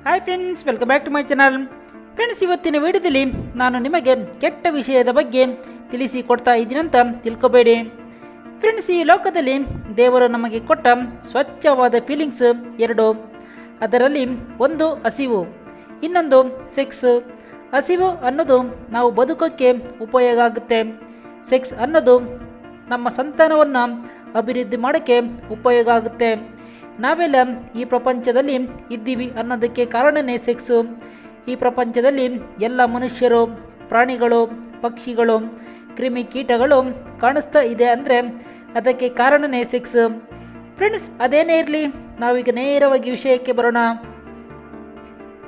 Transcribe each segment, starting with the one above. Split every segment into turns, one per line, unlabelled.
Hi friends, welcome back to my channel. Friends, ಇವತ್ತಿನ ವಿಡಿಯೋದಲ್ಲಿ ನಾನು ನಿಮಗೆ ಕೆಟ್ಟ ವಿಷಯದ ಬಗ್ಗೆ ತಿಳಿಸಿಕೊಡ್ತಾ ಇದ್ದೀನಂತ ತಿಳ್ಕೊಬೇಡಿ. ಫ್ರೆಂಡ್ಸ್, ಈ ಲೋಕದಲ್ಲಿ ದೇವರು ನಮಗೆ ಕೊಟ್ಟ ಸ್ವಚ್ಛವಾದ ಫೀಲಿಂಗ್ಸ್ ಎರಡು. ಅದರಲ್ಲಿ ಒಂದು ಹಸಿವು, ಇನ್ನೊಂದು ಸೆಕ್ಸ್. ಹಸಿವು ಅನ್ನೋದು ನಾವು ಬದುಕೋಕ್ಕೆ ಉಪಯೋಗ ಆಗುತ್ತೆ. ಸೆಕ್ಸ್ ಅನ್ನೋದು ನಮ್ಮ ಸಂತಾನವನ್ನು ಅಭಿವೃದ್ಧಿ ಮಾಡೋಕ್ಕೆ ಉಪಯೋಗ ಆಗುತ್ತೆ. ನಾವೆಲ್ಲ ಈ ಪ್ರಪಂಚದಲ್ಲಿ ಇದ್ದೀವಿ ಅನ್ನೋದಕ್ಕೆ ಕಾರಣನೇ ಸೆಕ್ಸು. ಈ ಪ್ರಪಂಚದಲ್ಲಿ ಎಲ್ಲ ಮನುಷ್ಯರು, ಪ್ರಾಣಿಗಳು, ಪಕ್ಷಿಗಳು, ಕ್ರಿಮಿಕೀಟಗಳು ಕಾಣಿಸ್ತಾ ಇದೆ ಅಂದರೆ ಅದಕ್ಕೆ ಕಾರಣನೇ ಸೆಕ್ಸು. ಫ್ರೆಂಡ್ಸ್, ಅದೇನೇ ಇರಲಿ, ನಾವೀಗ ನೇರವಾಗಿ ವಿಷಯಕ್ಕೆ ಬರೋಣ.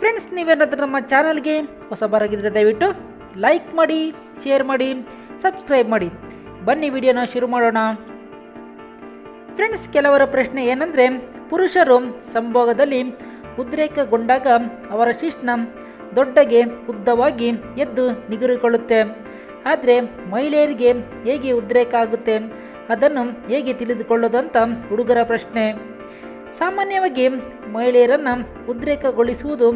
ಫ್ರೆಂಡ್ಸ್, ನೀವೇನಾದರೂ ನಮ್ಮ ಚಾನಲ್ಗೆ ಹೊಸಬರಾಗಿದ್ದರೆ ದಯವಿಟ್ಟು ಲೈಕ್ ಮಾಡಿ, ಶೇರ್ ಮಾಡಿ, ಸಬ್ಸ್ಕ್ರೈಬ್ ಮಾಡಿ. ಬನ್ನಿ ವಿಡಿಯೋನ ಶುರು ಮಾಡೋಣ. ಫ್ರೆಂಡ್ಸ್, ಕೆಲವರ ಪ್ರಶ್ನೆ ಏನಂದರೆ, ಪುರುಷರು ಸಂಭೋಗದಲ್ಲಿ ಉದ್ರೇಕಗೊಂಡಾಗ ಅವರ ಶಿಶ್ನ ದೊಡ್ಡಗೆ ಉದ್ದವಾಗಿ ಎದ್ದು ನಿಗುರಿಕೊಳ್ಳುತ್ತೆ. ಆದರೆ ಮಹಿಳೆಯರಿಗೆ ಹೇಗೆ ಉದ್ರೇಕ ಆಗುತ್ತೆ, ಅದನ್ನು ಹೇಗೆ ತಿಳಿದುಕೊಳ್ಳೋದು ಅಂತ ಹುಡುಗರ ಪ್ರಶ್ನೆ. ಸಾಮಾನ್ಯವಾಗಿ ಮಹಿಳೆಯರನ್ನು ಉದ್ರೇಕಗೊಳಿಸುವುದು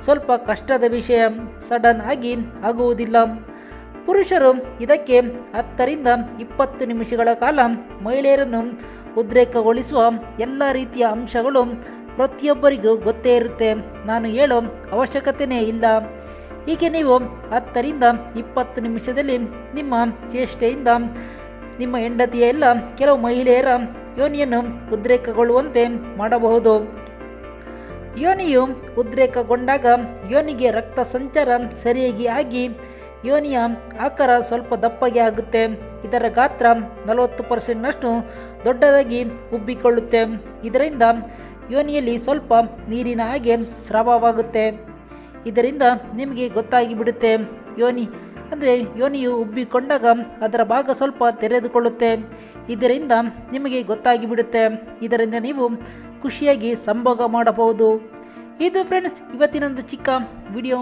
ಸ್ವಲ್ಪ ಕಷ್ಟದ ವಿಷಯ. ಸಡನ್ ಆಗಿ ಆಗುವುದಿಲ್ಲ. ಪುರುಷರು ಇದಕ್ಕೆ 10 ರಿಂದ 20 ನಿಮಿಷಗಳ ಕಾಲ ಮಹಿಳೆಯರನ್ನು ಉದ್ರೇಕಗೊಳಿಸುವ ಎಲ್ಲ ರೀತಿಯ ಅಂಶಗಳು ಪ್ರತಿಯೊಬ್ಬರಿಗೂ ಗೊತ್ತೇ ಇರುತ್ತೆ. ನಾನು ಹೇಳೋ ಅವಶ್ಯಕತೆಯೇ ಇಲ್ಲ. ಹೀಗೆ ನೀವು 10 ರಿಂದ 20 ನಿಮಿಷದಲ್ಲಿ ನಿಮ್ಮ ಚೇಷ್ಟೆಯಿಂದ ನಿಮ್ಮ ಹೆಂಡತಿಯ ಎಲ್ಲ ಕೆಲವು ಮಹಿಳೆಯರ ಯೋನಿಯನ್ನು ಉದ್ರೇಕಗೊಳ್ಳುವಂತೆ ಮಾಡಬಹುದು. ಯೋನಿಯು ಉದ್ರೇಕಗೊಂಡಾಗ ಯೋನಿಗೆ ರಕ್ತ ಸಂಚಾರ ಸರಿಯಾಗಿ ಆಗಿ ಯೋನಿಯ ಆಕಾರ ಸ್ವಲ್ಪ ದಪ್ಪಗೆ ಆಗುತ್ತೆ. ಇದರ ಗಾತ್ರ 40% ದೊಡ್ಡದಾಗಿ ಉಬ್ಬಿಕೊಳ್ಳುತ್ತೆ. ಇದರಿಂದ ಯೋನಿಯಲ್ಲಿ ಸ್ವಲ್ಪ ನೀರಿನ ಹಾಗೆ ಸ್ರಾವವಾಗುತ್ತೆ. ಇದರಿಂದ ನಿಮಗೆ ಗೊತ್ತಾಗಿಬಿಡುತ್ತೆ. ಯೋನಿಯು ಉಬ್ಬಿಕೊಂಡಾಗ ಅದರ ಭಾಗ ಸ್ವಲ್ಪ ತೆರೆದುಕೊಳ್ಳುತ್ತೆ. ಇದರಿಂದ ನಿಮಗೆ ಗೊತ್ತಾಗಿಬಿಡುತ್ತೆ. ಇದರಿಂದ ನೀವು ಖುಷಿಯಾಗಿ ಸಂಭೋಗ ಮಾಡಬಹುದು. ಇದು ಫ್ರೆಂಡ್ಸ್ ಇವತ್ತಿನೊಂದು ಚಿಕ್ಕ ವಿಡಿಯೋ.